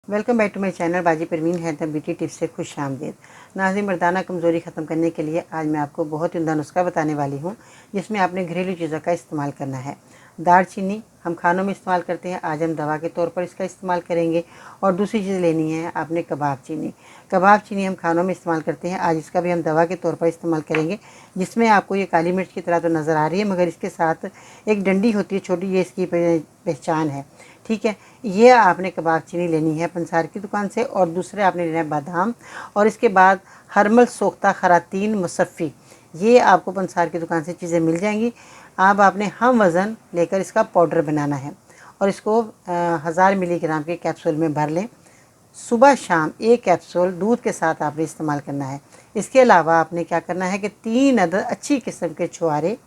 Welcome back to my channel Baji Parveen health and beauty tips से खुश आमदीद। नाज़रीन, मर्दाना कमज़ोरी ख़त्म करने के लिए आज मैं आपको बहुत ही उम्दा नुस्खा बताने वाली हूँ, जिसमें आपने घरेलू चीज़ों का इस्तेमाल करना है। दालचीनी हम खानों में इस्तेमाल करते हैं, आज हम दवा के तौर पर इसका इस्तेमाल करेंगे। और दूसरी चीज़ लेनी है आपने कबाब चीनी। कबाब चीनी हम खानों में इस्तेमाल करते हैं, आज इसका भी हम दवा के तौर पर इस्तेमाल करेंगे। जिसमें आपको ये काली मिर्च की तरह तो नज़र आ रही है, मगर इसके साथ एक डंडी होती है छोटी, ये इसकी पहचान है। ठीक है, ये आपने कबाब चीनी लेनी है पंसार की दुकान से। और दूसरे आपने लेना है बादाम, और इसके बाद हरमल सोख्ता खरातीन मुसफ़ी, ये आपको पंसार की दुकान से चीज़ें मिल जाएंगी। अब आपने हम वज़न लेकर इसका पाउडर बनाना है और इसको 1000 मिलीग्राम के कैप्सूल में भर लें। सुबह शाम एक कैप्सूल दूध के साथ आपने इस्तेमाल करना है। इसके अलावा आपने क्या करना है कि 3 अदद अच्छी किस्म के छुहारे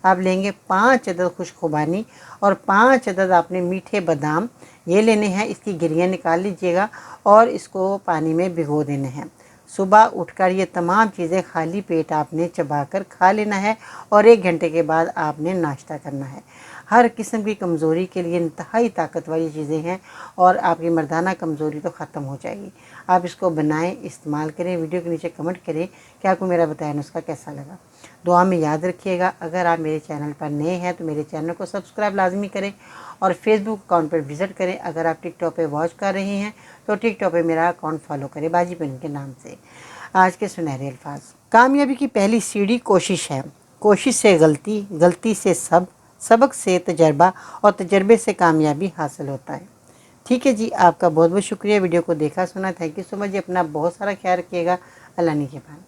आप लेंगे, 5 अदद खुश्क खुबानी और 5 अदद आपने मीठे बादाम ये लेने हैं। इसकी गिरियाँ निकाल लीजिएगा और इसको पानी में भिगो देने हैं। सुबह उठकर ये तमाम चीज़ें खाली पेट आपने चबाकर खा लेना है और 1 घंटे के बाद आपने नाश्ता करना है। हर किस्म की कमज़ोरी के लिए इंतहाई ताकत वाली चीज़ें हैं और आपकी मर्दाना कमज़ोरी तो ख़त्म हो जाएगी। आप इसको बनाएं, इस्तेमाल करें। वीडियो के नीचे कमेंट करें कि आपको मेरा बताया नुस्खा कैसा लगा। दुआ में याद रखिएगा। अगर आप मेरे चैनल पर नए हैं तो मेरे चैनल को सब्सक्राइब लाजमी करें और फेसबुक अकाउंट पर विज़िट करें। अगर आप टिकटॉक पे वॉच कर रहे हैं तो टिकटॉक पे मेरा अकाउंट फॉलो करें बाजी परवीन के नाम से। आज के सुनहरे अल्फाज। कामयाबी की पहली सीढ़ी कोशिश है। कोशिश से गलती, गलती से सबक से तजर्बा और तजर्बे से कामयाबी हासिल होता है। ठीक है जी, आपका बहुत बहुत शुक्रिया वीडियो को देखा सुना। थैंक यू सो मच जी। अपना बहुत सारा ख्याल रखिएगा। अल्लाह निगहबान।